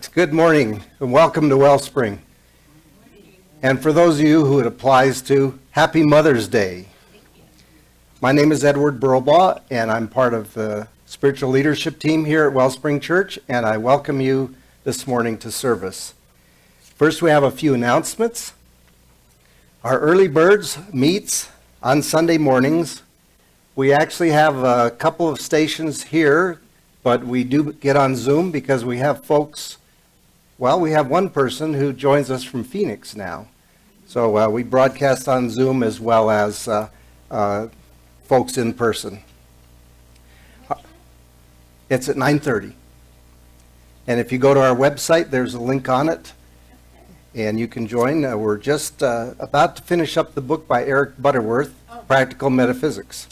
Good morning and welcome to Wellspring. And for those of you who it applies to, Happy Mother's Day. My name is Edward Burlbaugh and I'm part of the spiritual leadership team here at Wellspring Church, and I welcome you this morning to service. First, we have a few announcements. Our Early Birds meets on Sunday mornings. We actually have a couple of stations here, but we do get on Zoom because we have folks. Well, we have one person who joins us from Phoenix now. So we broadcast on Zoom as well as folks in person. It's at 9:30. And if you go to our website, there's a link on it, and you can join. We're just about to finish up the book by Eric Butterworth, Practical Metaphysics.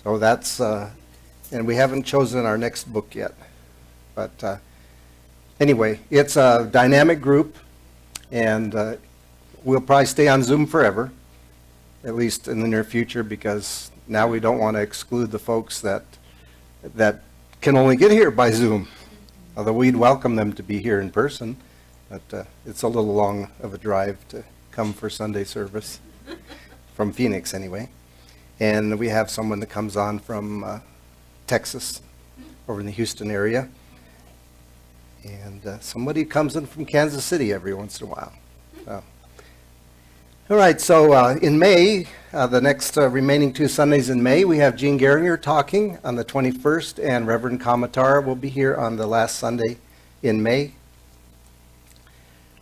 So that's, and we haven't chosen our next book yet. But anyway, it's a dynamic group, and we'll probably stay on Zoom forever, at least in the near future, because now we don't want to exclude the folks that can only get here by Zoom. Although we'd welcome them to be here in person, but it's a little long of a drive to come for Sunday service, from Phoenix anyway. And we have someone that comes on from Texas, over in the Houston area. And somebody comes in from Kansas City every once in a while. So. All right, so in May, the next remaining 2 Sundays in May, we have Gene Geringer talking on the 21st, and Reverend Kamatara will be here on the last Sunday in May.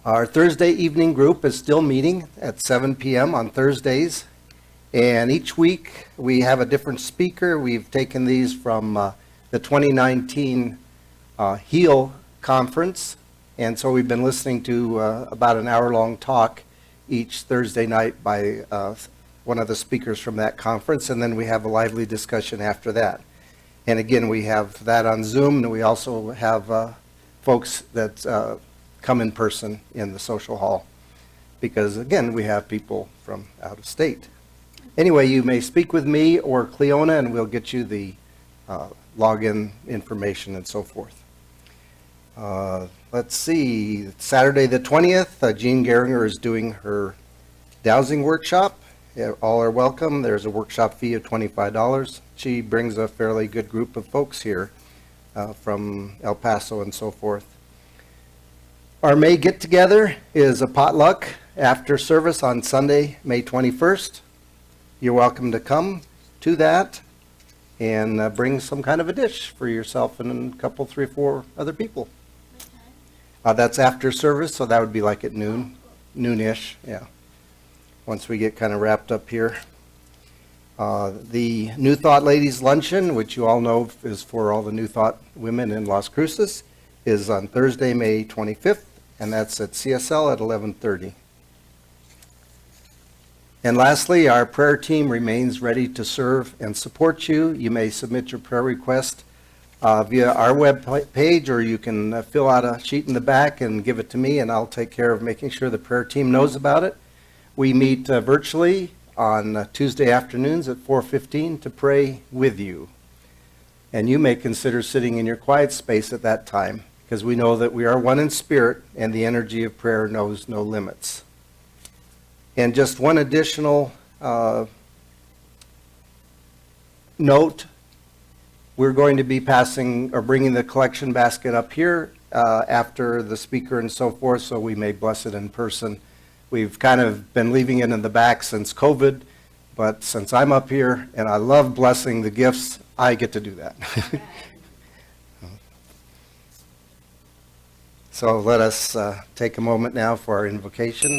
Our Thursday evening group is still meeting at 7 p.m. on Thursdays. And each week we have a different speaker. We've taken these from the 2019 HEAL conference. And so we've been listening to about an hour-long talk each Thursday night by one of the speakers from that conference. And then we have a lively discussion after that. And again, we have that on Zoom. And we also have folks that come in person in the social hall. Because again, we have people from out of state. Anyway, you may speak with me or Cleona, and we'll get you the login information and so forth. Let's see, Saturday the 20th, Jean Geringer is doing her dowsing workshop. All are welcome. There's a workshop fee of $25. She brings a fairly good group of folks here from El Paso and so forth. Our May get-together is a potluck after service on Sunday, May 21st. You're welcome to come to that and bring some kind of a dish for yourself and a couple, 3 or 4 other people. That's after service, so that would be like at noonish, yeah, once we get kind of wrapped up here. The New Thought Ladies Luncheon, which you all know is for all the New Thought women in Las Cruces, is on Thursday, May 25th, and that's at CSL at 11:30. And lastly, our prayer team remains ready to serve and support you. You may submit your prayer request via our web page, or you can fill out a sheet in the back and give it to me, and I'll take care of making sure the prayer team knows about it. We meet virtually on Tuesday afternoons at 4:15 to pray with you. And you may consider sitting in your quiet space at that time, because we know that we are one in spirit, and the energy of prayer knows no limits. And just one additional note, we're going to be passing or bringing the collection basket up here after the speaker and so forth, so we may bless it in person. We've kind of been leaving it in the back since COVID, but since I'm up here and I love blessing the gifts, I get to do that. So let us take a moment now for our invocation.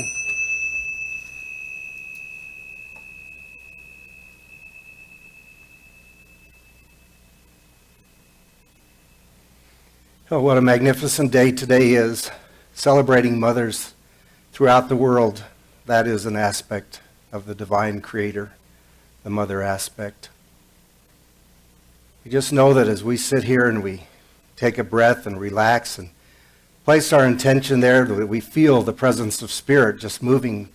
Oh, what a magnificent day today is, celebrating mothers throughout the world. That is an aspect of the divine creator, the mother aspect. We just know that as we sit here and we take a breath and relax and place our intention there, that we feel the presence of Spirit just moving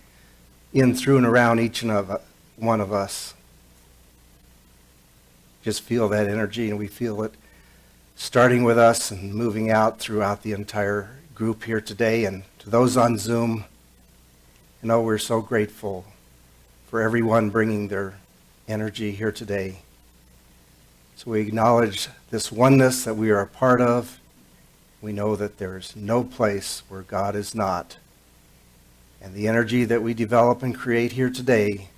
in, through, and around each and one of us. Just feel that energy, and we feel it starting with us and moving out throughout the entire group here today. And to those on Zoom, we're so grateful for everyone bringing their energy here today. So we acknowledge this oneness that we are a part of. We know that there is no place where God is not. And the energy that we develop and create here today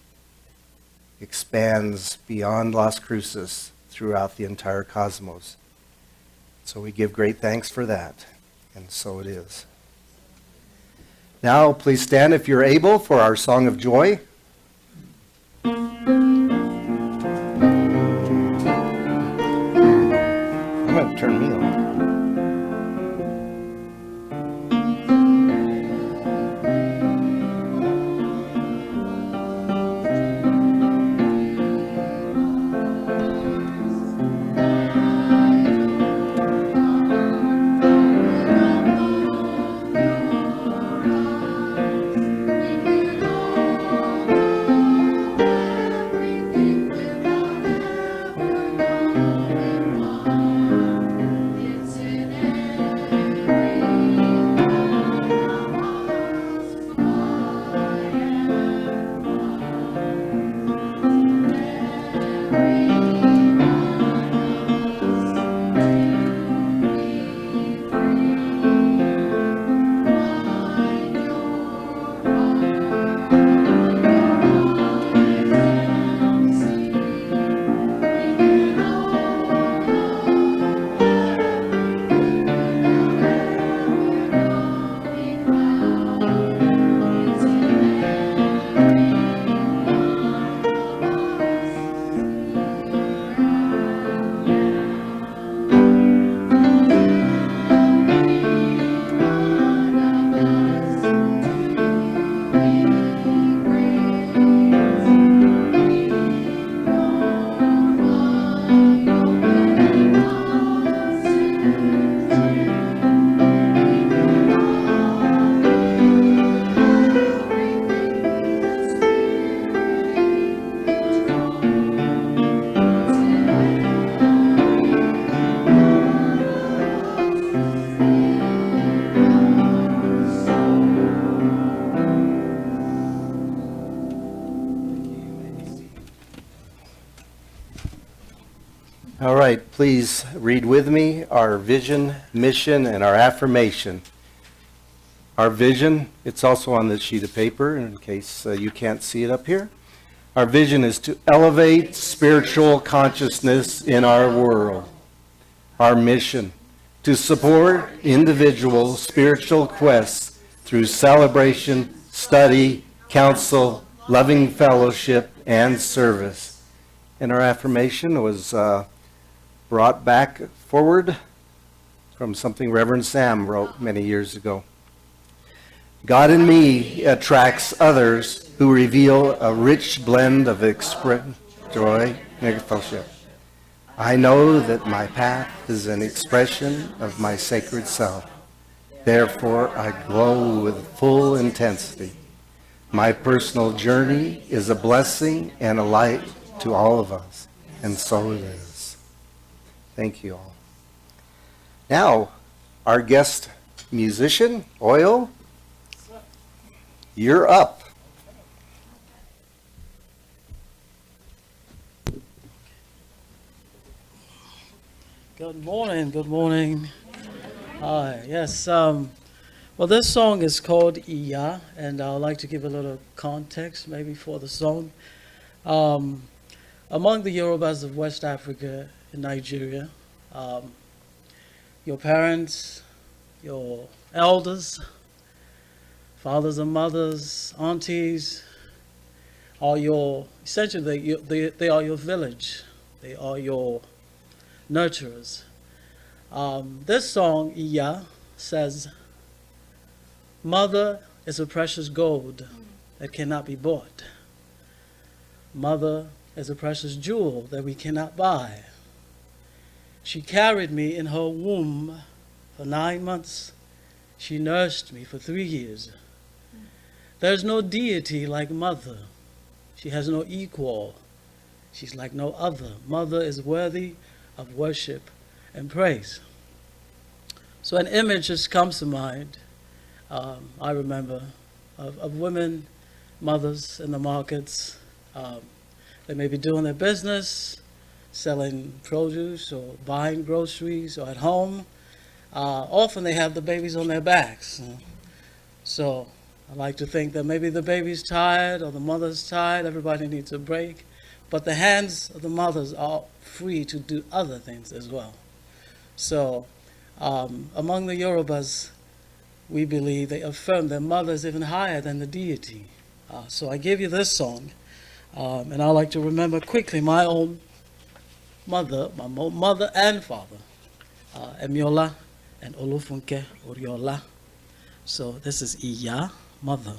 expands beyond Las Cruces throughout the entire cosmos. So we give great thanks for that. And so it is. Now, please stand if you're able for our song of joy. I'm going to turn me on. All right, please read with me our vision, mission, and our affirmation. Our vision, it's also on this sheet of paper in case you can't see it up here. Our vision is to elevate spiritual consciousness in our world. Our mission, to support individual spiritual quests through celebration, study, counsel, loving fellowship, and service. And our affirmation was brought back forward from something Reverend Sam wrote many years ago. God in me attracts others who reveal a rich blend of joy, and fellowship. I know that my path is an expression of my sacred self. Therefore, I glow with full intensity. My personal journey is a blessing and a light to all of us, and so it is. Thank you all. Now, our guest musician, Oil, you're up. Good morning, good morning. Hi, yes. Well, this song is called Iya, and I'd like to give a little context maybe for the song. Among the Yorubas of West Africa in Nigeria, your parents, your elders, fathers and mothers, aunties, are essentially they are your village. They are your nurturers. This song, Iya, says, Mother is a precious gold that cannot be bought. Mother is a precious jewel that we cannot buy. She carried me in her womb for 9 months. She nursed me for 3 years. There's no deity like Mother. She has no equal. She's like no other. Mother is worthy of worship and praise. So an image just comes to mind, I remember, of women, mothers in the markets. They may be doing their business, selling produce or buying groceries or at home. Often they have the babies on their backs. So I like to think that maybe the baby's tired or the mother's tired, everybody needs a break. But the hands of the mothers are free to do other things as well. So among the Yorubas, we believe they affirm their mother is even higher than the deity. So I give you this song, and I like to remember quickly my own mother, my mother and father, Emiola and Olufunke Oriola. So this is Iya, mother.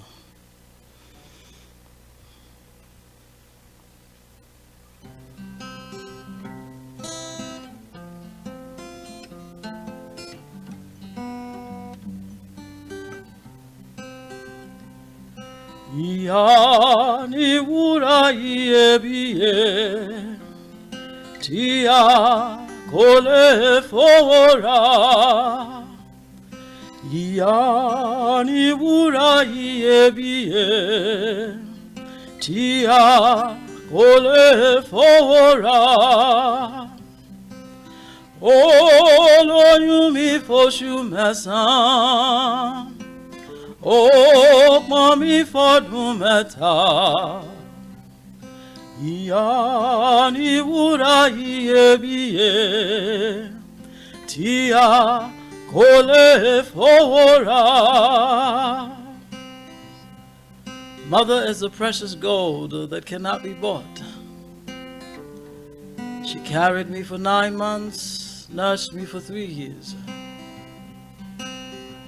Iya ni wura iyebíye tí a kò lè fowó rà. Ìyá ni wúrà iyebíye tí a kò lè fowó rà. Ó lóyún mi fóṣù mẹ́sàn-án, ó pọ́n mi fọ́dún mẹ́ta. Ìyá ni wúrà iyebíye tí a kò lè fowó rà. Mother is a precious gold that cannot be bought. She carried me for 9 months, nursed me for 3 years.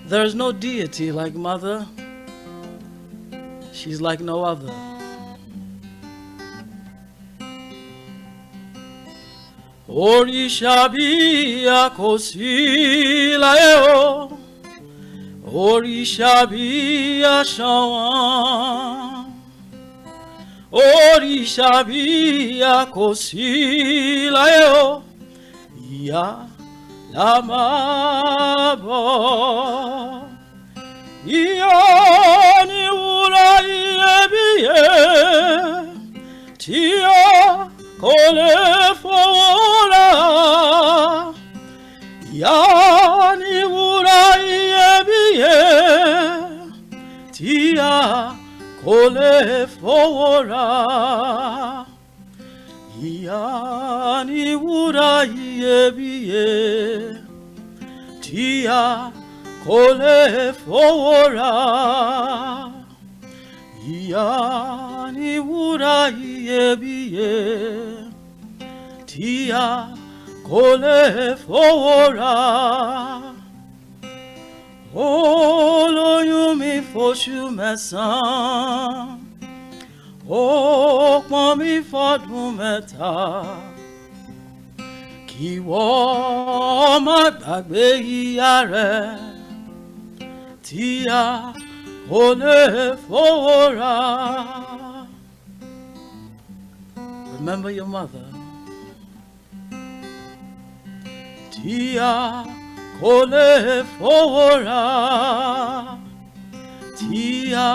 There is no deity like mother. She's like no other. Òrìṣà bí a kò sí láyé o, òrìṣà bí a ṣọ̀wọ́n. Òrìṣà bí a kò sí láyé o, ìyá la máa bọ̀. Ìyá ni wúrà iyebíye tí a kò lè fowó rà. Ìyá ni wúrà iyebíye tí a kò lè fowó rà. Ìyá ni wúrà iyebíye tí a kò lè fowó rà. Ìyá ni wúrà iyebíye tí a kò lè fowó rà. Ó lóyún mi fóṣù mẹ́sàn-án, ó pọ́n mi fọ́dún mẹ́ta. Kí wọ́n má gbàgbé ìyá rẹ̀ tí a kò lè fowó rà. Remember your mother. Tí a kò lè fowó rà. Tí a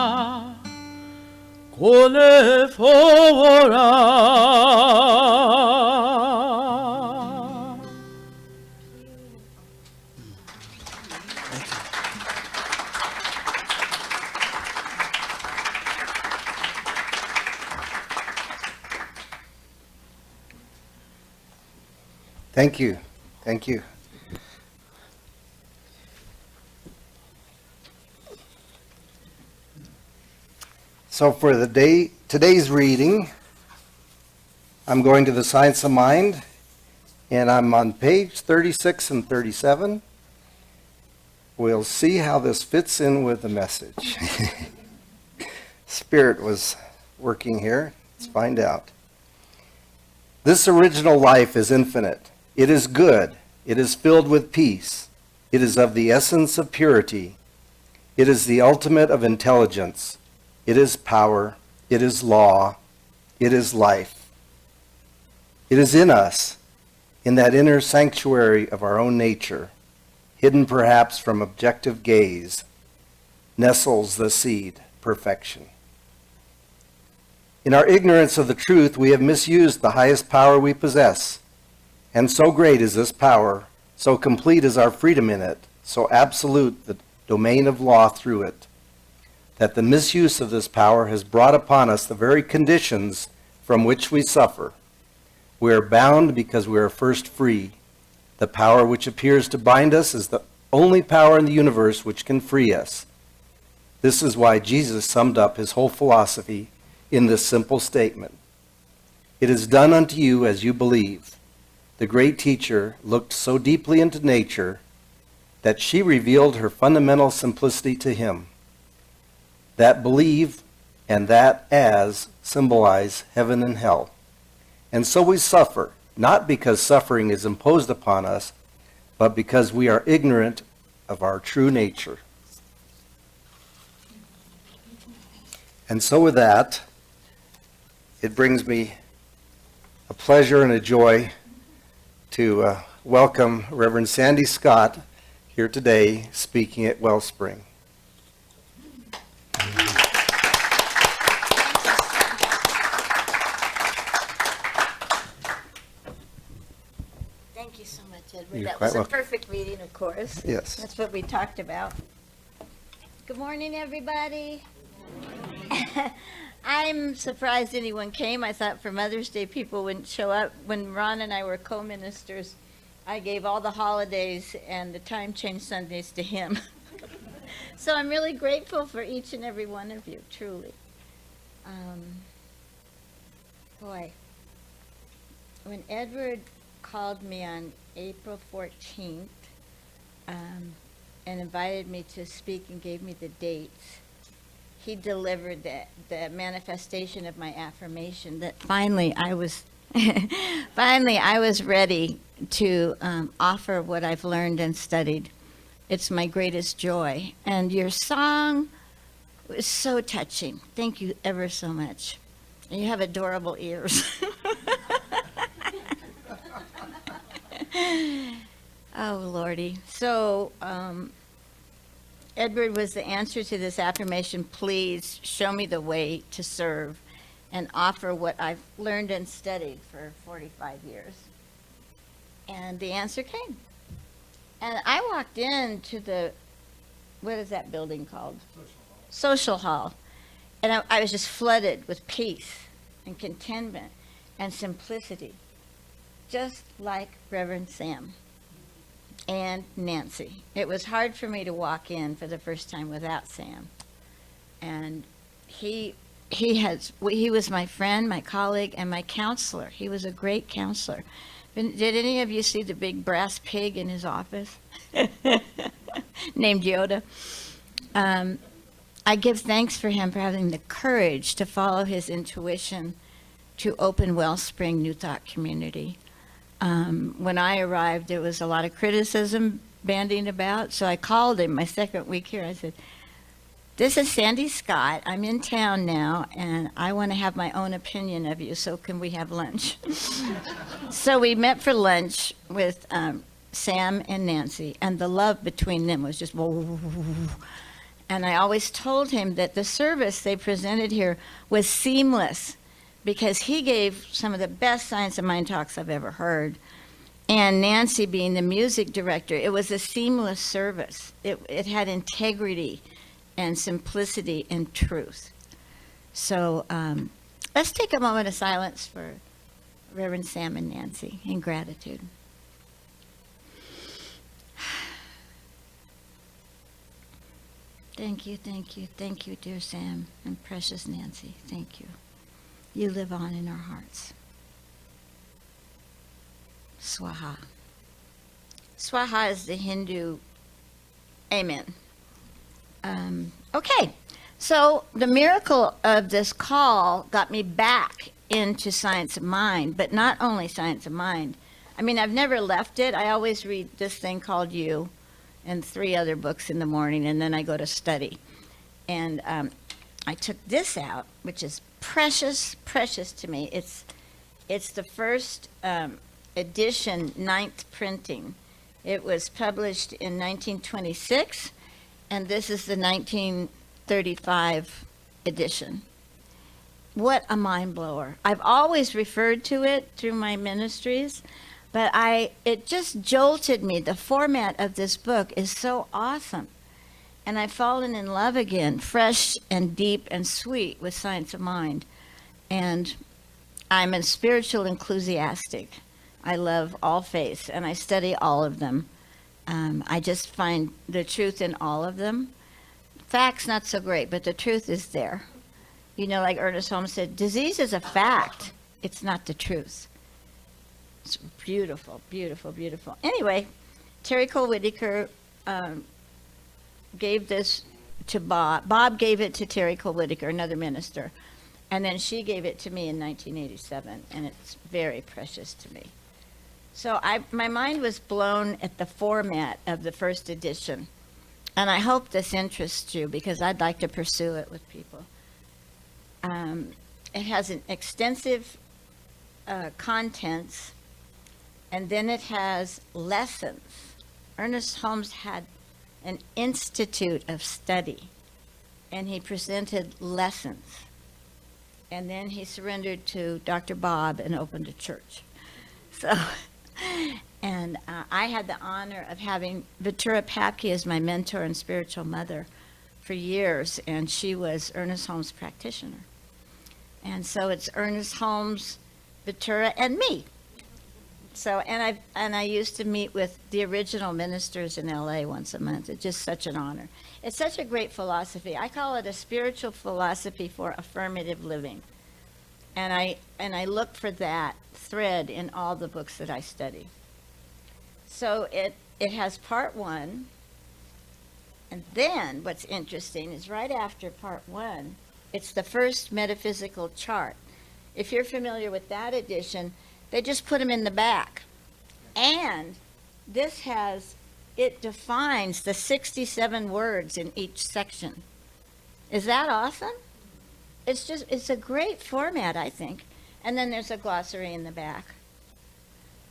kò lè fowó rà. Thank you. Thank you. So for today's reading, I'm going to the Science of Mind, and I'm on page 36 and 37. We'll see how this fits in with the message. Spirit was working here. Let's find out. This original life is infinite. It is good. It is filled with peace. It is of the essence of purity. It is the ultimate of intelligence. It is power. It is law. It is life. It is in us. in that inner sanctuary of our own nature, hidden perhaps from objective gaze, nestles the seed, perfection. In our ignorance of the truth, we have misused the highest power we possess. And so great is this power, so complete is our freedom in it, so absolute the domain of law through it, that the misuse of this power has brought upon us the very conditions from which we suffer. We are bound because we are first free. The power which appears to bind us is the only power in the universe which can free us. This is why Jesus summed up his whole philosophy in this simple statement: "It is done unto you as you believe." The great teacher looked so deeply into nature that she revealed her fundamental simplicity to him. That believe and that as symbolize heaven and hell. And so we suffer, not because suffering is imposed upon us, but because we are ignorant of our true nature. And so with that, it brings me a pleasure and a joy to welcome Reverend Sandhi Scott here today speaking at Wellspring. Thank you so much, Edward. You're That quite was a welcome. perfect reading, of course. Yes. That's what we talked about. Good morning, everybody. I'm surprised anyone came. I thought for Mother's Day people wouldn't show up. When Ron and I were co-ministers, I gave all the holidays and the time change Sundays to him. So I'm really grateful for each and every one of you, truly. Boy, when Edward called me on April 14th and invited me to speak and gave me the dates, he delivered the manifestation of my affirmation that finally I was ready to offer what I've learned and studied. It's my greatest joy. And your song was so touching. Thank you ever so much. And you have adorable ears. Oh, Lordy. So, Edward was the answer to this affirmation: please show me the way to serve and offer what I've learned and studied for 45 years. And the answer came. And I walked into what is that building called? Social Hall. And I was just flooded with peace and contentment and simplicity, just like Reverend Sam and Nancy. It was hard for me to walk in for the first time without Sam. And he was my friend, my colleague, and my counselor. He was a great counselor. Did any of you see the big brass pig in his office named Yoda? I give thanks for him for having the courage to follow his intuition to open Wellspring New Thought Community. When I arrived, there was a lot of criticism bandying about, so I called him my second week here. I said, "This is Sandhi Scott. I'm in town now, and I want to have my own opinion of you, so can we have lunch?" So we met for lunch with Sam and Nancy, and the love between them was just whoa. And I always told him that the service they presented here was seamless, because he gave some of the best Science of Mind talks I've ever heard. And Nancy being the music director, it was a seamless service. It had integrity and simplicity and truth. So let's take a moment of silence for Reverend Sam and Nancy in gratitude. Thank you, thank you, thank you, dear Sam and precious Nancy. Thank you. You live on in our hearts. Swaha. Swaha is the Hindu amen. Okay, so the miracle of this call got me back into Science of Mind, but not only Science of Mind. I mean, I've never left it. I always read this thing called You and 3 other books in the morning, and then I go to study. And I took this out, which is precious, precious to me. It's the first edition, 9th printing. It was published in 1926, and this is the 1935 edition. What a mind blower. I've always referred to it through my ministries, but it just jolted me. The format of this book is so awesome. And I've fallen in love again, fresh and deep and sweet with Science of Mind. And I'm a spiritual enthusiastic. I love all faiths, and I study all of them. I just find the truth in all of them. Facts, not so great, but the truth is there. You know, like Ernest Holmes said, disease is a fact. It's not the truth. It's beautiful, beautiful, beautiful. Anyway, Terry Cole Whitaker gave this to Bob. Bob gave it to Terry Cole Whitaker, another minister. And then she gave it to me in 1987, and it's very precious to me. So my mind was blown at the format of the first edition. And I hope this interests you, because I'd like to pursue it with people. It has an extensive contents, and then it has lessons. Ernest Holmes had an institute of study, and he presented lessons. And then he surrendered to Dr. Bob and opened a church. So, and I had the honor of having Ventura Papke as my mentor and spiritual mother for years, and she was Ernest Holmes' practitioner. And so it's Ernest Holmes, Ventura, and me. So, and I used to meet with the original ministers in LA once a month. It's just such an honor. It's such a great philosophy. I call it a spiritual philosophy for affirmative living. And I look for that thread in all the books that I study. So it has part one, and then what's interesting is right after part one, it's the first metaphysical chart. If you're familiar with that edition, they just put them in the back. And this it defines the 67 words in each section. Is that awesome? It's a great format, I think. And then there's a glossary in the back.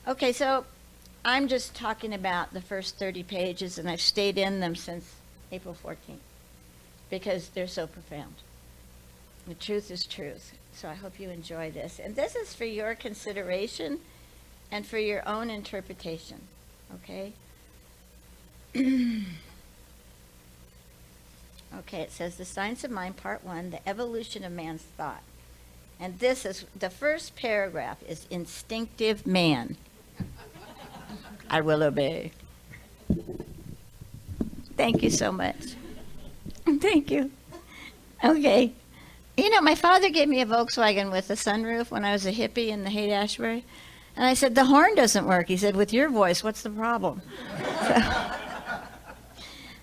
Okay, so I'm just talking about the first 30 pages, and I've stayed in them since April 14th because they're so profound. The truth is truth. So I hope you enjoy this. And this is for your consideration and for your own interpretation, okay? Okay, it says The Science of Mind, Part 1, The Evolution of Man's Thought. And this is, the first paragraph is instinctive man. I will obey. Thank you so much. Thank you. Okay. You know, my father gave me a Volkswagen with a sunroof when I was a hippie in the Haight-Ashbury. And I said, the horn doesn't work. He said, with your voice, what's the problem?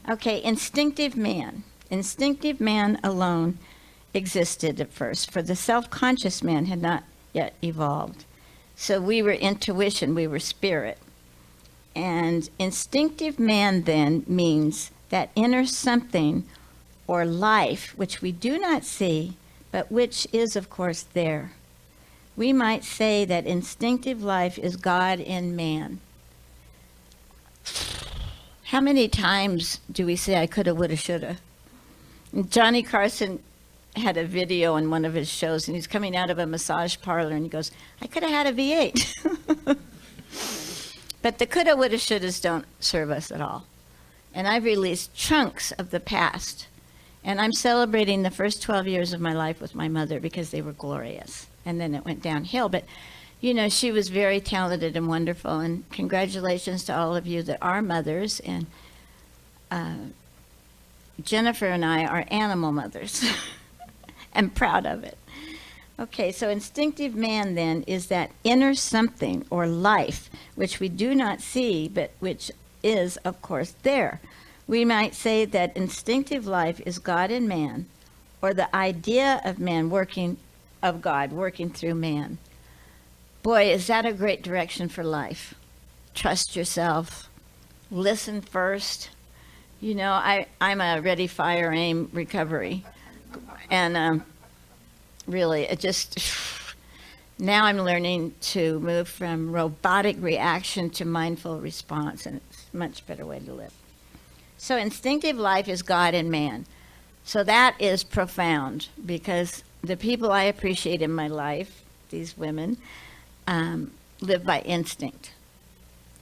Okay, instinctive man. Instinctive man alone existed at first, for the self-conscious man had not yet evolved. So we were intuition, we were spirit. And instinctive man then means that inner something or life which we do not see, but which is, of course, there. We might say that instinctive life is God in man. How many times do we say, I coulda, woulda, shoulda? Johnny Carson had a video in one of his shows, and he's coming out of a massage parlor, and he goes, I could have had a V8. But the coulda, woulda, shouldas don't serve us at all. And I've released chunks of the past. And I'm celebrating the first 12 years of my life with my mother because they were glorious. And then it went downhill. But, you know, she was very talented and wonderful. And congratulations to all of you that are mothers. And Jennifer and I are animal mothers. I'm proud of it. Okay, so instinctive man then is that inner something or life which we do not see, but which is, of course, there. We might say that instinctive life is God in man, or the idea of man of God working through man. Boy, is that a great direction for life. Trust yourself. Listen first. You know, I'm a ready, fire, aim recovery. And really, it just, Now I'm learning to move from robotic reaction to mindful response, and it's a much better way to live. So instinctive life is God and man. So that is profound, because the people I appreciate in my life, these women, live by instinct.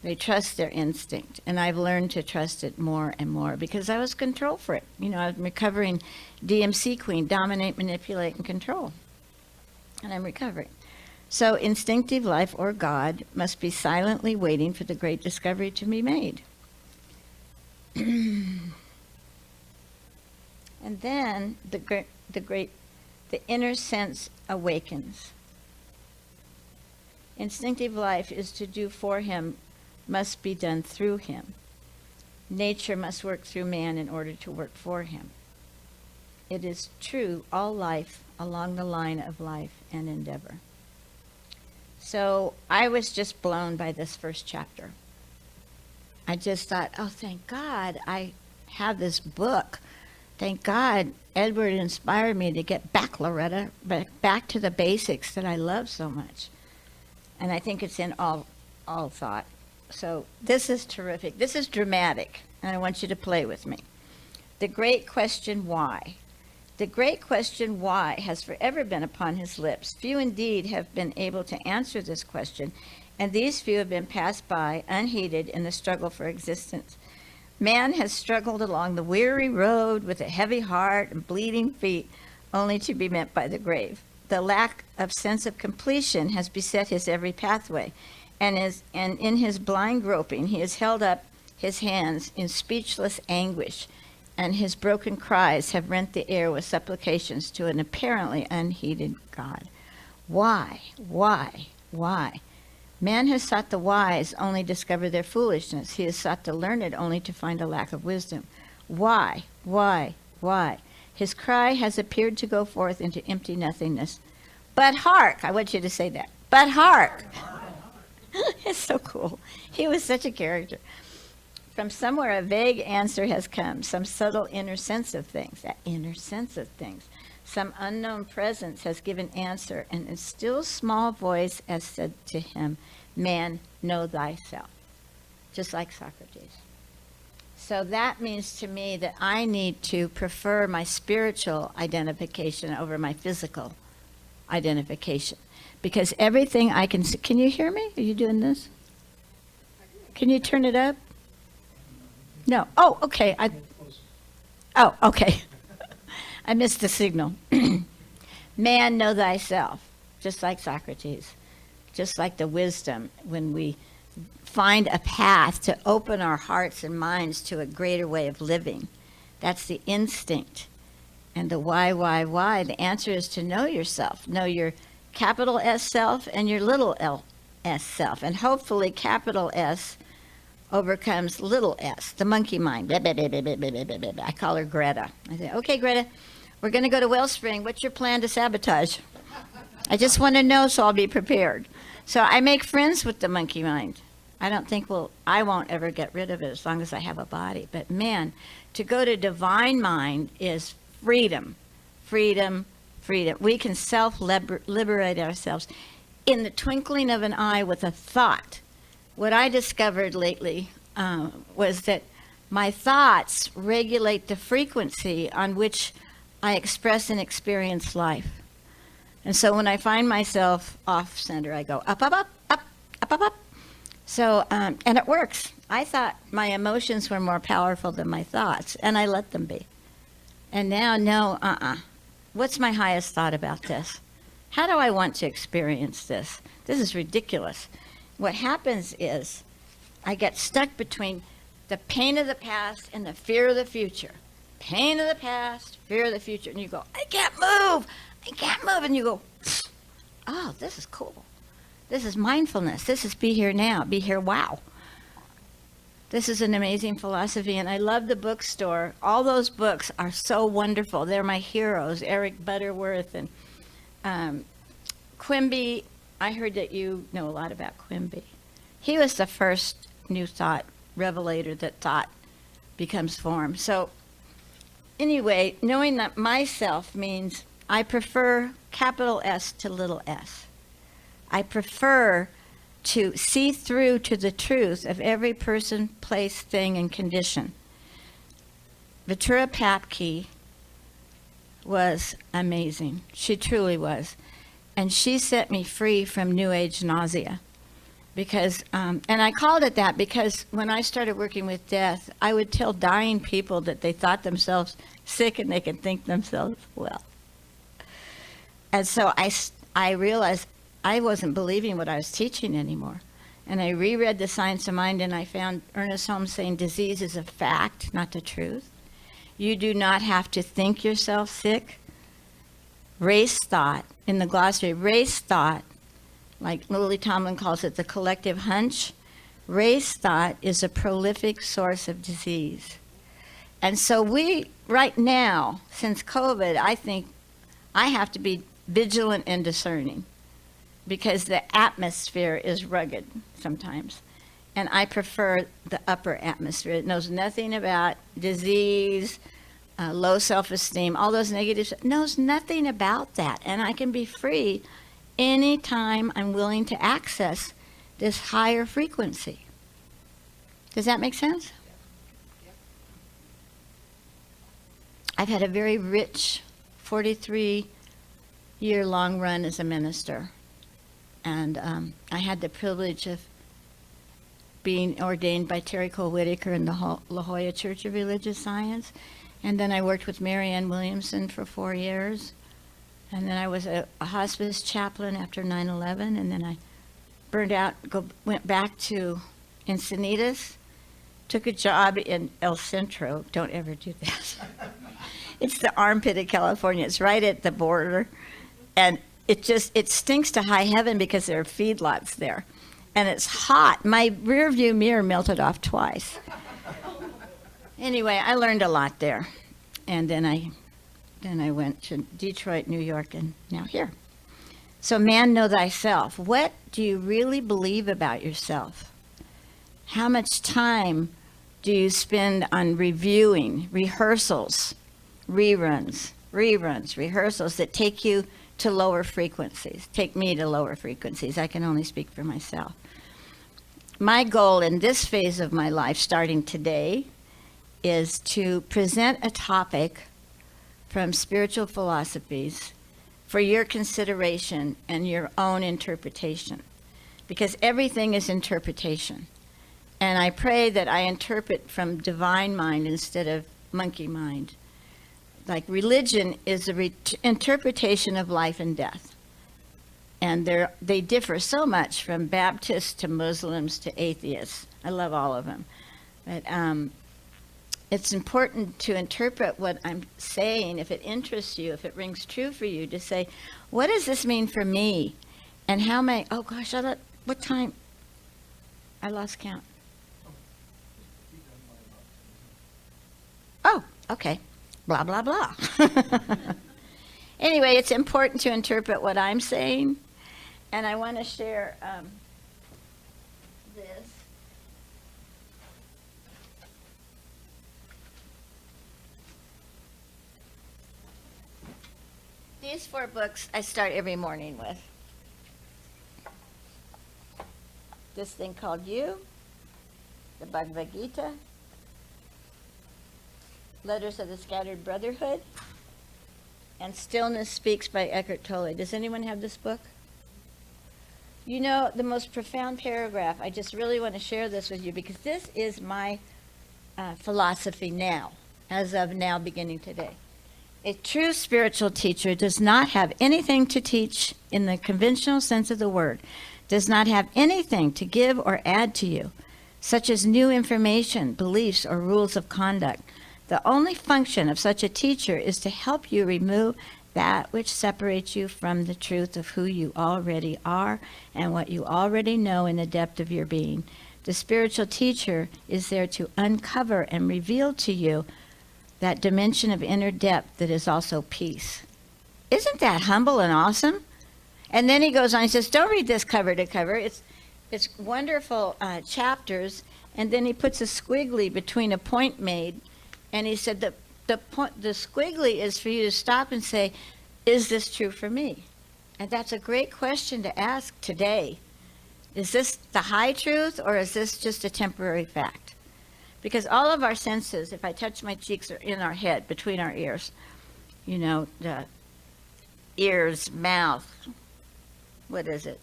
They trust their instinct, and I've learned to trust it more and more because I was control freak. You know, I'm recovering DMC queen, dominate, manipulate, and control. And I'm recovering. So instinctive life, or God, must be silently waiting for the great discovery to be made. And then the inner sense awakens. Instinctive life is to do for him, must be done through him. Nature must work through man in order to work for him. It is true, all life along the line of life and endeavor. So I was just blown by this first chapter. I just thought, oh, thank God I have this book. Thank God Edward inspired me to get back, Loretta, back to the basics that I love so much. And I think it's in all thought. So this is terrific. This is dramatic, and I want you to play with me. The great question, why? The great question, why, has forever been upon his lips. Few indeed have been able to answer this question, and these few have been passed by unheeded in the struggle for existence. Man has struggled along the weary road with a heavy heart and bleeding feet, only to be met by the grave. The lack of sense of completion has beset his every pathway, and in his blind groping he has held up his hands in speechless anguish, and his broken cries have rent the air with supplications to an apparently unheeded God. Why? Why? Why? Man has sought the wise, only discover their foolishness. He has sought the learned, only to find a lack of wisdom. Why? Why? Why? His cry has appeared to go forth into empty nothingness. But hark! I want you to say that. But hark! It's so cool. He was such a character. From somewhere a vague answer has come, some subtle inner sense of things, that inner sense of things. Some unknown presence has given answer, and a still small voice has said to him, man, know thyself. Just like Socrates. So that means to me that I need to prefer my spiritual identification over my physical identification. Because everything I can see, can you hear me? Are you doing this? Can you turn it up? No. Oh, okay. Oh, okay. I missed the signal. Man, know thyself, just like Socrates, just like the wisdom when we find a path to open our hearts and minds to a greater way of living. That's the instinct. And the why? The answer is to know yourself. Know your capital S self and your little s self. And hopefully capital S overcomes little s, the monkey mind. Blah, blah, blah, blah, blah, blah, blah, blah. I call her Greta. I say, okay, Greta, we're going to go to Wellspring. What's your plan to sabotage? I just want to know, so I'll be prepared. So I make friends with the monkey mind. I don't think I won't ever get rid of it as long as I have a body. But man, to go to divine mind is freedom, freedom, freedom. We can self-liberate ourselves in the twinkling of an eye with a thought. What I discovered lately was that my thoughts regulate the frequency on which I express and experience life. And so when I find myself off center, I go up, up, up, up, up, up, up. So, and it works. I thought my emotions were more powerful than my thoughts, and I let them be. And now, no, what's my highest thought about this? How do I want to experience this? This is ridiculous. What happens is I get stuck between the pain of the past and the fear of the future. Pain of the past, fear of the future. And you go, I can't move. And you go, oh, this is cool. This is mindfulness. This is be here now. Be here, wow. This is an amazing philosophy, and I love the bookstore. All those books are so wonderful. They're my heroes, Eric Butterworth and Quimby. I heard that you know a lot about Quimby. He was the first New Thought revelator that thought becomes form. So anyway, knowing that myself means I prefer capital S to little s. I prefer to see through to the truth of every person, place, thing, and condition. Vitura Papke was amazing. She truly was. And she set me free from New Age nausea. Because, and I called it that because when I started working with death, I would tell dying people that they thought themselves sick and they could think themselves well. And so I realized I wasn't believing what I was teaching anymore. And I reread The Science of Mind, and I found Ernest Holmes saying disease is a fact, not the truth. You do not have to think yourself sick. Race thought, in the glossary, race thought, like Lily Tomlin calls it, the collective hunch. Race thought is a prolific source of disease. And so we, right now, since COVID, I think I have to be vigilant and discerning because the atmosphere is rugged sometimes. And I prefer the upper atmosphere. It knows nothing about disease, low self-esteem, all those negatives. It knows nothing about that. And I can be free anytime I'm willing to access this higher frequency. Does that make sense? I've had a very rich 43-year long run as a minister. And I had the privilege of being ordained by Terry Cole Whitaker in the La Jolla Church of Religious Science. And then I worked with Mary Ann Williamson for 4 years. And then I was a hospice chaplain after 9/11. And then I burned out, went back to Encinitas, took a job in El Centro. Don't ever do that. It's the armpit of California. It's right at the border. And it stinks to high heaven because there are feedlots there. And it's hot. My rear view mirror melted off twice. Anyway, I learned a lot there. And then I went to Detroit, New York, and now here. So man, know thyself. What do you really believe about yourself? How much time do you spend on reviewing, rehearsals, reruns, rehearsals that take you to lower frequencies, take me to lower frequencies? I can only speak for myself. My goal in this phase of my life, starting today, is to present a topic from spiritual philosophies for your consideration and your own interpretation. Because everything is interpretation. And I pray that I interpret from divine mind instead of monkey mind. Like religion is a interpretation of life and death. And they differ so much from Baptists to Muslims to atheists. I love all of them. But it's important to interpret what I'm saying, if it interests you, if it rings true for you, to say, what does this mean for me? And how may, oh gosh, what time? I lost count. Oh, okay. Blah, blah, blah. Anyway, it's important to interpret what I'm saying. And I want to share this. These 4 books I start every morning with. This thing called You, the Bhagavad Gita, Letters of the Scattered Brotherhood, and Stillness Speaks by Eckhart Tolle. Does anyone have this book? You know, the most profound paragraph, I just really want to share this with you because this is my philosophy now, as of now, beginning today. A true spiritual teacher does not have anything to teach in the conventional sense of the word, does not have anything to give or add to you, such as new information, beliefs, or rules of conduct. The only function of such a teacher is to help you remove that which separates you from the truth of who you already are and what you already know in the depth of your being. The spiritual teacher is there to uncover and reveal to you that dimension of inner depth that is also peace. Isn't that humble and awesome? And then he goes on, he says, don't read this cover to cover. It's wonderful chapters. And then he puts a squiggly between a point made. And he said the squiggly is for you to stop and say, is this true for me? And that's a great question to ask today. Is this the high truth, or is this just a temporary fact? Because all of our senses, if I touch my cheeks, are in our head, between our ears. You know, the ears, mouth, what is it?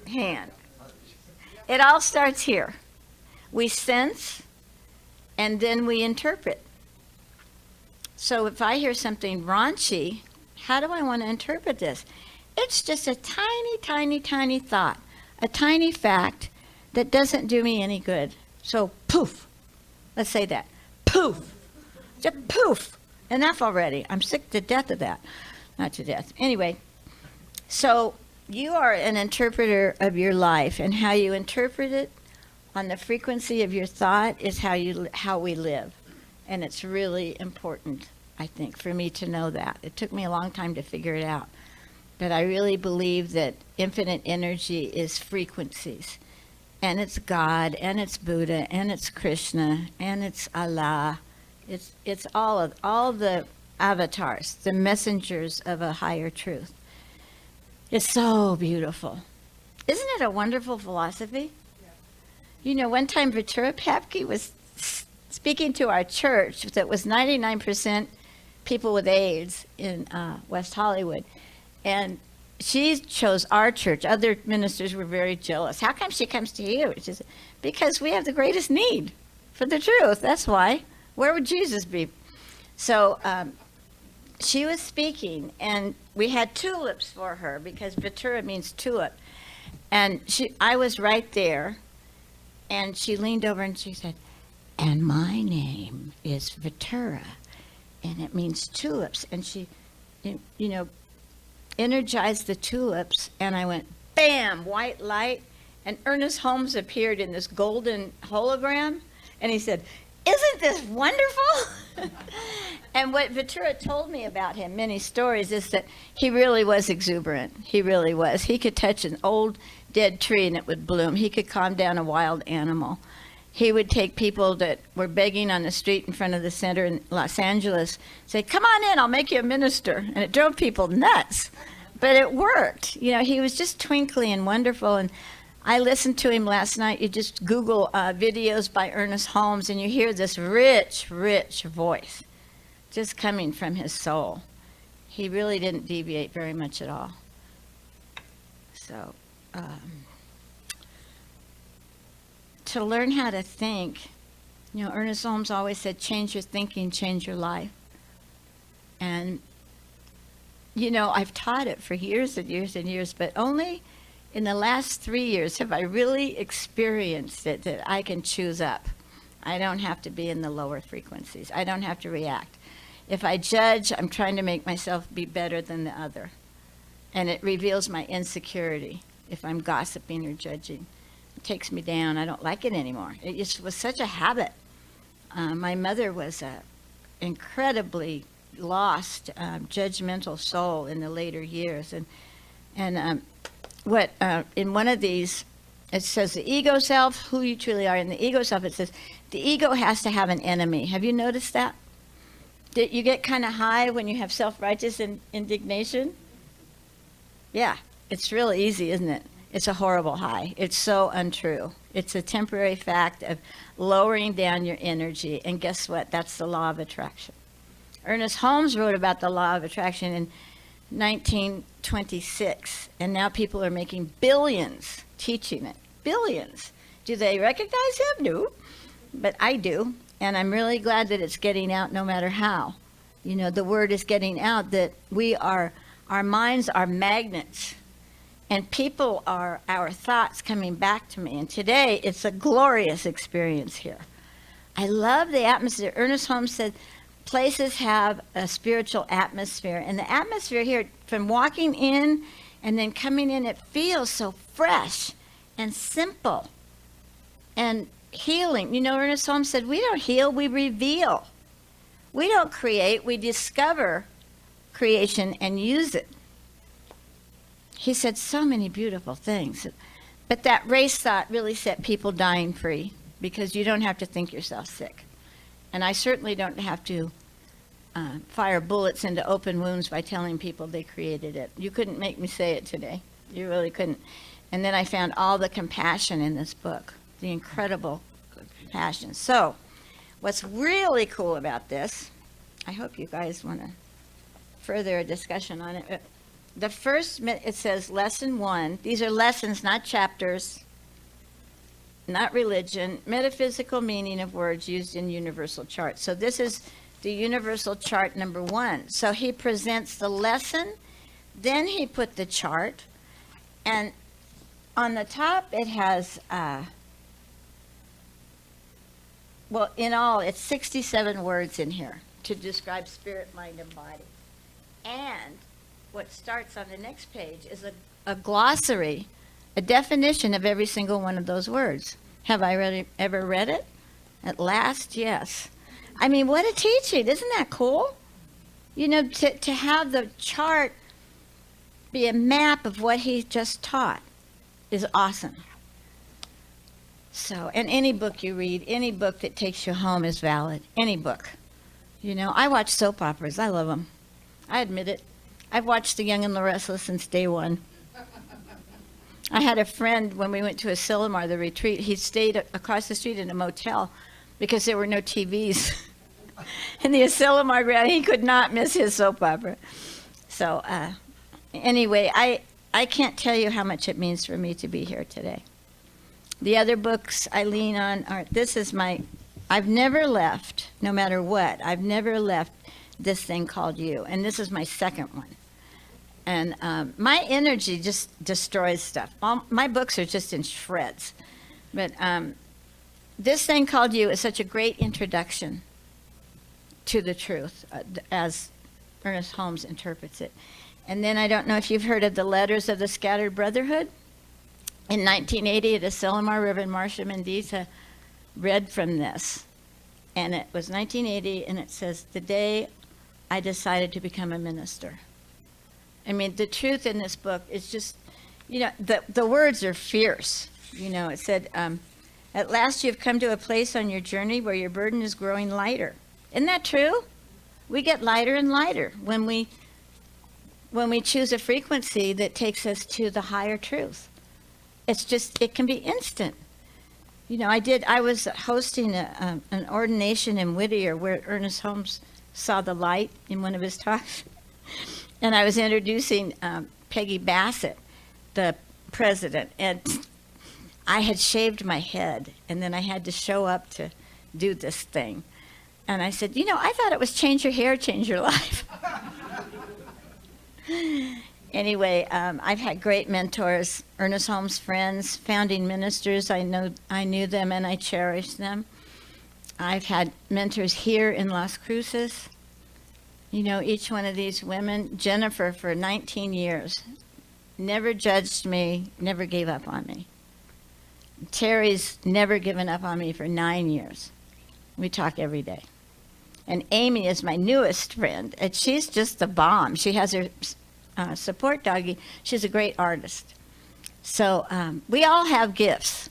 Hand. It all starts here. We sense, and then we interpret. So if I hear something raunchy, how do I want to interpret this? It's just a tiny, tiny, tiny thought, a tiny fact that doesn't do me any good. So poof. Let's say that. Poof. Just poof. Enough already. I'm sick to death of that. Not to death. Anyway, so you are an interpreter of your life, and how you interpret it on the frequency of your thought is how we live. And it's really important, I think, for me to know that. It took me a long time to figure it out. But I really believe that infinite energy is frequencies. And it's God, and it's Buddha, and it's Krishna, and it's Allah. It's all the avatars, the messengers of a higher truth. It's so beautiful. Isn't it a wonderful philosophy? Yeah. You know, one time Vitura Papke was speaking to our church that was 99% people with AIDS in West Hollywood. And she chose our church. Other ministers were very jealous. How come she comes to you? She said, because we have the greatest need for the truth. That's why. Where would Jesus be? So she was speaking, and we had tulips for her because Vitura means tulip. And I was right there, and she leaned over and she said, and my name is Vitura, and it means tulips. And she, you know, energized the tulips, and I went, bam, white light, and Ernest Holmes appeared in this golden hologram, and he said, isn't this wonderful? And what Vitura told me about him, many stories, is that he really was exuberant. He really was. He could touch an old dead tree and it would bloom. He could calm down a wild animal. He would take people that were begging on the street in front of the center in Los Angeles, say, come on in, I'll make you a minister. And it drove people nuts. But it worked. You know, he was just twinkly and wonderful. And I listened to him last night. You just Google videos by Ernest Holmes, and you hear this rich, rich voice just coming from his soul. He really didn't deviate very much at all. So, to learn how to think, you know, Ernest Holmes always said, change your thinking, change your life. And, you know, I've taught it for years and years and years, but only in the last 3 years have I really experienced it, that I can choose up. I don't have to be in the lower frequencies. I don't have to react. If I judge, I'm trying to make myself be better than the other. And it reveals my insecurity if I'm gossiping or judging. It takes me down. I don't like it anymore. It just was such a habit. My mother was an incredibly lost, judgmental soul in the later years. And in one of these, it says the ego self, who you truly are. In the ego self, it says the ego has to have an enemy. Have you noticed that? Did you get kind of high when you have self-righteous indignation? Yeah, it's really easy, isn't it? It's a horrible high. It's so untrue. It's a temporary fact of lowering down your energy. And guess what? That's the law of attraction. Ernest Holmes wrote about the law of attraction in 1926, and now people are making billions teaching it. Billions. Do they recognize him? No, but I do, and I'm really glad that it's getting out no matter how. You know, the word is getting out that our minds are magnets, and people are our thoughts coming back to me, and today it's a glorious experience here. I love the atmosphere. Ernest Holmes said, places have a spiritual atmosphere, and the atmosphere here, from walking in and then coming in, it feels so fresh and simple and healing. You know, Ernest Holmes said, we don't heal, we reveal. We don't create, we discover creation and use it. He said so many beautiful things. But that race thought really set people dying free, because you don't have to think yourself sick. And I certainly don't have to fire bullets into open wounds by telling people they created it. You couldn't make me say it today. You really couldn't. And then I found all the compassion in this book, the incredible compassion. So, what's really cool about this, I hope you guys want to further a discussion on it. The first, it says lesson 1. These are lessons, not chapters, not religion, metaphysical meaning of words used in universal charts. So this is the universal chart number 1. So he presents the lesson, then he put the chart, and on the top it has, well, in all, it's 67 words in here to describe spirit, mind, and body. And what starts on the next page is a glossary, a definition of every single one of those words. Have I ever read it? At last, yes. I mean, what a teaching. Isn't that cool? You know, to have the chart be a map of what he just taught is awesome. So, and any book you read, any book that takes you home is valid. Any book. You know, I watch soap operas. I love them. I admit it. I've watched The Young and the Restless since day one. I had a friend when we went to Asilomar, the retreat. He stayed across the street in a motel because there were no TVs. And the Asilomar grad, he could not miss his soap opera. So anyway, I can't tell you how much it means for me to be here today. The other books I lean on are, this is my, I've never left, no matter what, I've never left this thing called You. And this is my second one. And my energy just destroys stuff. My books are just in shreds. But this thing called You is such a great introduction to the truth, as Ernest Holmes interprets it. And then I don't know if you've heard of the Letters of the Scattered Brotherhood. In 1980 at Asilomar, Reverend Marcia Mendiza read from this. And it was 1980, and it says, "The day I decided to become a minister." I mean, the truth in this book is just, you know, the words are fierce. You know, it said, "At last you've come to a place on your journey where your burden is growing lighter." Isn't that true? We get lighter and lighter when we choose a frequency that takes us to the higher truth. It's just, it can be instant. You know, I was hosting an ordination in Whittier where Ernest Holmes saw the light in one of his talks. And I was introducing Peggy Bassett, the president. And I had shaved my head, and then I had to show up to do this thing. And I said, you know, I thought it was change your hair, change your life. Anyway, I've had great mentors, Ernest Holmes friends, founding ministers. I knew them and I cherish them. I've had mentors here in Las Cruces. You know, each one of these women, Jennifer for 19 years, never judged me, never gave up on me. Terry's never given up on me for 9 years. We talk every day. And Amy is my newest friend, and she's just the bomb. She has her support doggy. She's a great artist. So we all have gifts.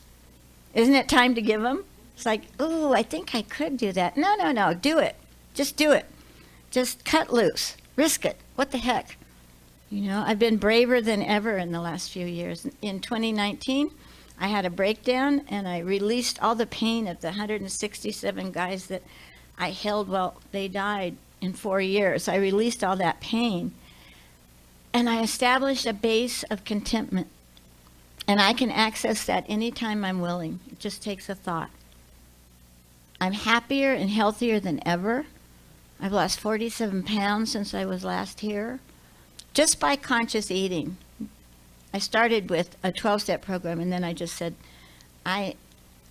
Isn't it time to give them? It's like, ooh, I think I could do that. No, do it. Just do it. Just cut loose. Risk it. What the heck? You know, I've been braver than ever in the last few years. In 2019, I had a breakdown, and I released all the pain of the 167 guys that I held while they died in 4 years. I released all that pain. And I established a base of contentment. And I can access that anytime I'm willing. It just takes a thought. I'm happier and healthier than ever. I've lost 47 pounds since I was last here, just by conscious eating. I started with a 12-step program, and then I just said, I'm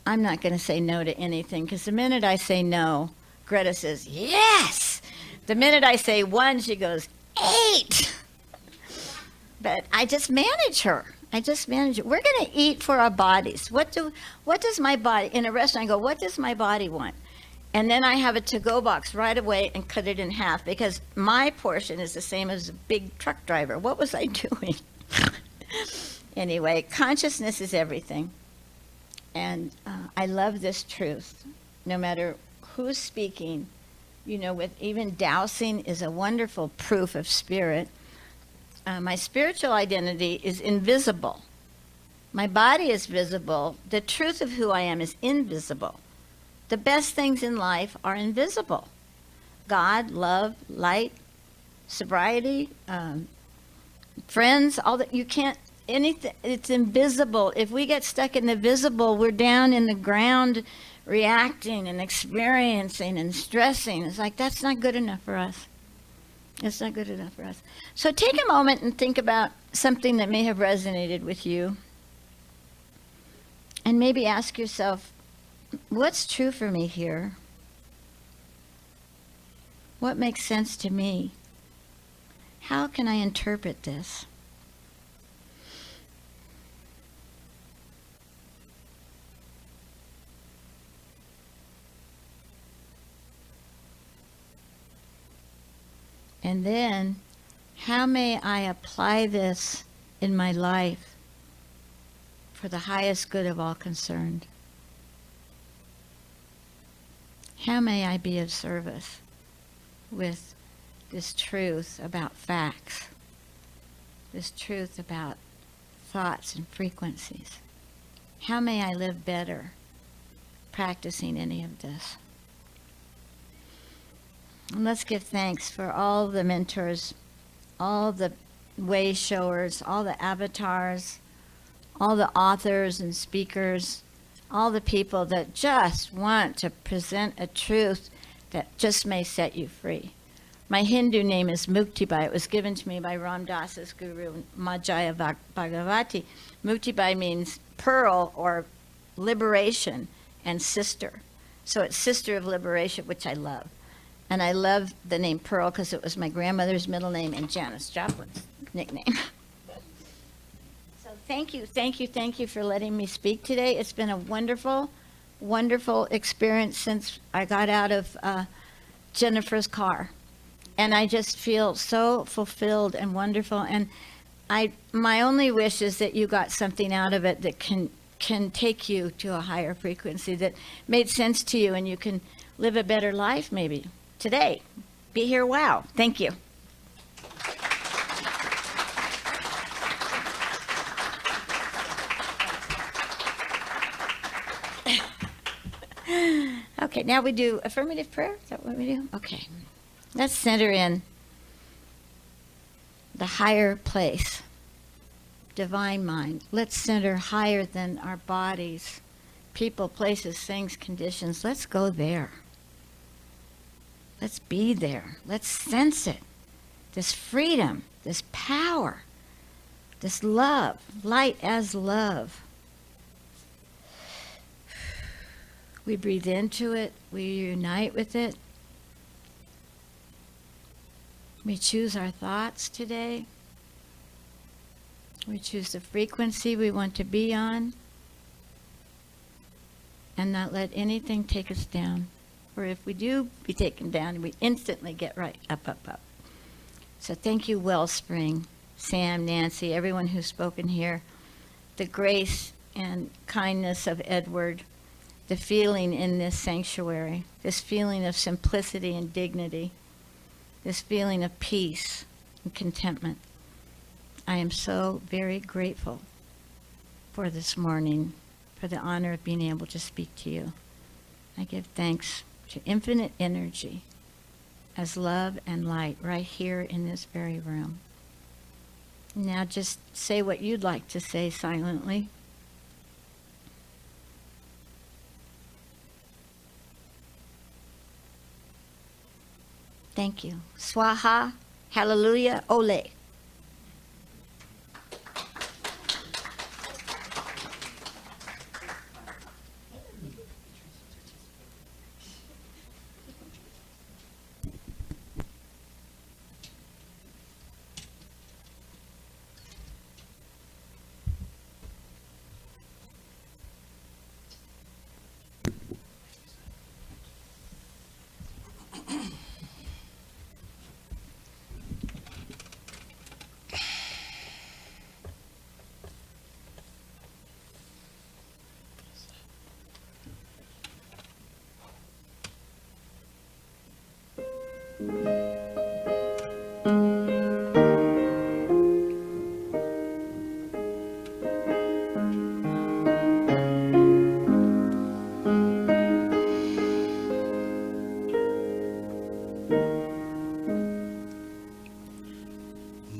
not going to say no to anything, because the minute I say no, Greta says, yes! The minute I say 1, she goes, 8! But I just manage her. We're going to eat for our bodies. What does my body, in a restaurant, I go, what does my body want? And then I have a to-go box right away and cut it in half, because my portion is the same as a big truck driver. What was I doing? Anyway, consciousness is everything. And I love this truth. No matter who's speaking, you know, with even dowsing is a wonderful proof of spirit. My spiritual identity is invisible. My body is visible. The truth of who I am is invisible. The best things in life are invisible. God, love, light, sobriety, friends, all that. You can't, anything, it's invisible. If we get stuck in the visible, we're down in the ground reacting and experiencing and stressing. It's like, that's not good enough for us. It's not good enough for us. So take a moment and think about something that may have resonated with you. And maybe ask yourself, what's true for me here? What makes sense to me? How can I interpret this? And then, how may I apply this in my life for the highest good of all concerned? How may I be of service with this truth about facts, this truth about thoughts and frequencies? How may I live better practicing any of this? And let's give thanks for all the mentors, all the way showers, all the avatars, all the authors and speakers, all the people that just want to present a truth that just may set you free. My Hindu name is Muktibai. It was given to me by Ram Dass's guru, Majaya Bhagavati. Muktibai means pearl or liberation and sister. So it's sister of liberation, which I love. And I love the name Pearl because it was my grandmother's middle name and Janis Joplin's nickname. So thank you for letting me speak today. It's been a wonderful, wonderful experience since I got out of Jennifer's car. And I just feel so fulfilled and wonderful. And my only wish is that you got something out of it that can take you to a higher frequency, that made sense to you, and you can live a better life maybe today. Be here, wow. Thank you. Okay, now we do affirmative prayer. Is that what we do? Okay. Let's center in the higher place, divine mind. Let's center higher than our bodies, people, places, things, conditions. Let's go there. Let's be there. Let's sense it. This freedom, this power, this love, light as love. We breathe into it. We unite with it. We choose our thoughts today. We choose the frequency we want to be on. And not let anything take us down. Or if we do be taken down, we instantly get right up, up, up. So thank you, Wellspring, Sam, Nancy, everyone who's spoken here. The grace and kindness of Edward, the feeling in this sanctuary, this feeling of simplicity and dignity, this feeling of peace and contentment. I am so very grateful for this morning, for the honor of being able to speak to you. I give thanks to infinite energy as love and light right here in this very room. Now just say what you'd like to say silently. Thank you. Swaha, hallelujah, ole.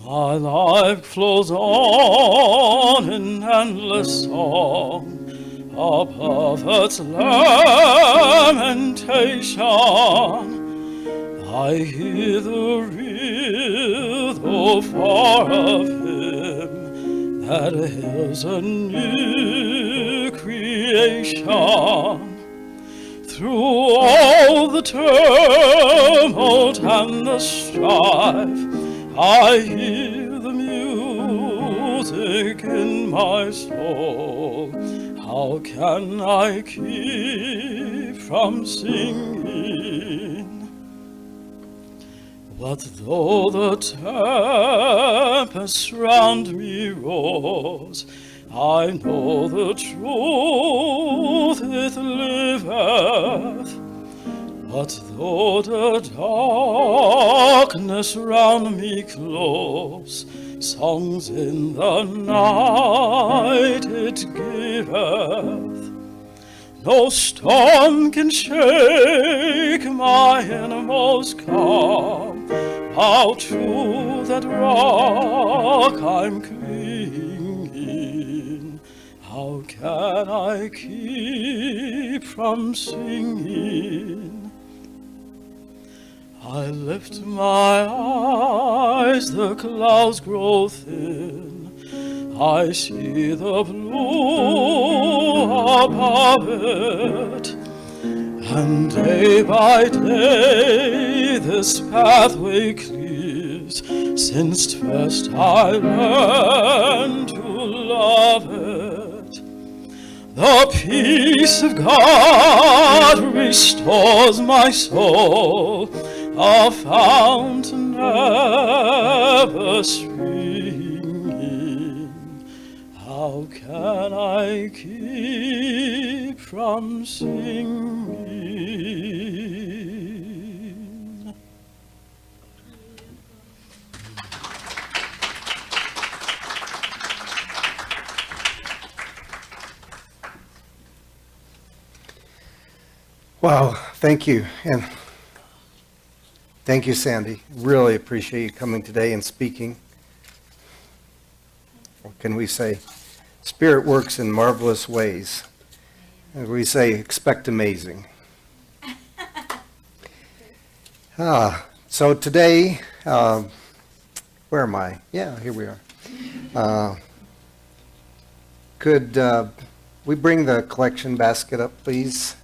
My life flows on in endless song, a prophet's lamentation. I hear the real far of him that is a new creation. Through all the tumult and the strife, I hear the music in my soul. How can I keep from singing? But though the tempest round me roars, I know the truth it liveth. But though the darkness round me close, songs in the night it giveth. No storm can shake my innermost calm, how to that rock I'm clinging. How can I keep from singing? I lift my eyes, the clouds grow thin. I see the blue above it. And day by day this pathway clears, since first I learned to love it. The peace of God restores my soul, a fountain ever springing. How can I keep from singing? Wow, thank you. And thank you, Sandy. Really appreciate you coming today and speaking. What can we say? Spirit works in marvelous ways. As we say, expect amazing. So today, where am I? Yeah, here we are. Could we bring the collection basket up, please?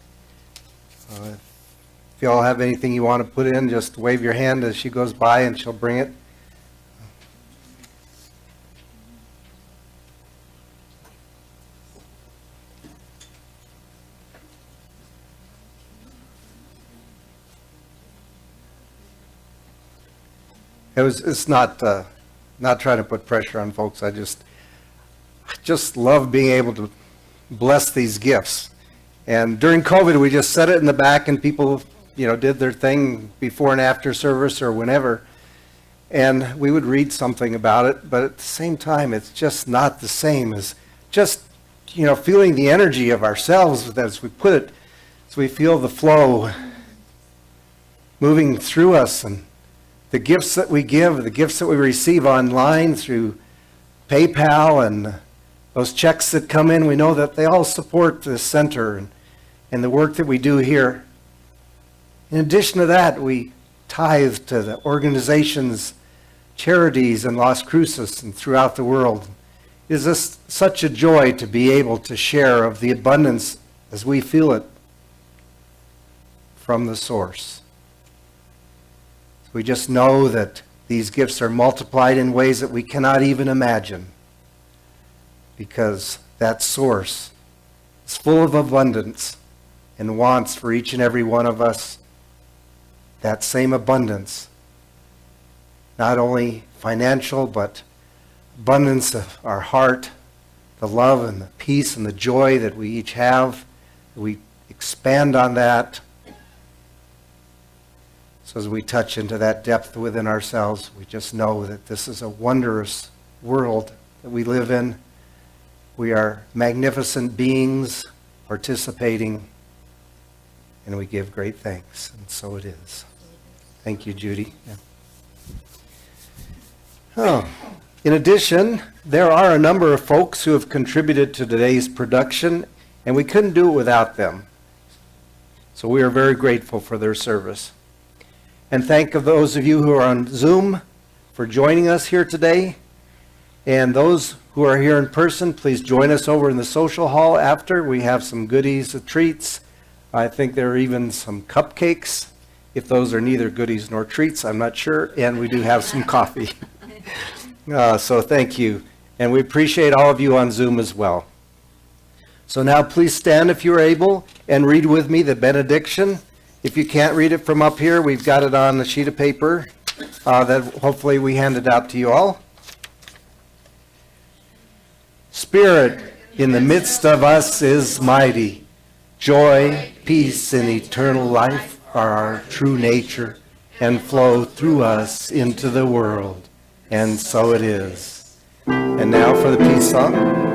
If you all have anything you want to put in, just wave your hand as she goes by and she'll bring it. It's not trying to put pressure on folks. I just love being able to bless these gifts. And during COVID, we just set it in the back and people, did their thing before and after service or whenever. And we would read something about it, but at the same time, it's just not the same as just, feeling the energy of ourselves as we put it, as we feel the flow moving through us, and the gifts that we give, the gifts that we receive online through PayPal and those checks that come in, we know that they all support this center and the work that we do here. In addition to that, we tithe to the organizations, charities in Las Cruces and throughout the world. It is just such a joy to be able to share of the abundance as we feel it from the source. We just know that these gifts are multiplied in ways that we cannot even imagine, because that source is full of abundance and wants for each and every one of us that same abundance, not only financial, but abundance of our heart, the love and the peace and the joy that we each have. We expand on that. So as we touch into that depth within ourselves, we just know that this is a wondrous world that we live in. We are magnificent beings participating, and we give great thanks, and so it is. Thank you, Judy. Yeah. Oh. In addition, there are a number of folks who have contributed to today's production, and we couldn't do it without them. So we are very grateful for their service. And thank those of you who are on Zoom for joining us here today. And those who are here in person, please join us over in the social hall after. We have some goodies, treats. I think there are even some cupcakes. If those are neither goodies nor treats, I'm not sure. And we do have some coffee. So thank you. And we appreciate all of you on Zoom as well. So now please stand if you're able and read with me the benediction. If you can't read it from up here, we've got it on a sheet of paper that hopefully we handed out to you all. Spirit in the midst of us is mighty. Joy, peace, and eternal life are our true nature and flow through us into the world. And so it is. And now for the peace song.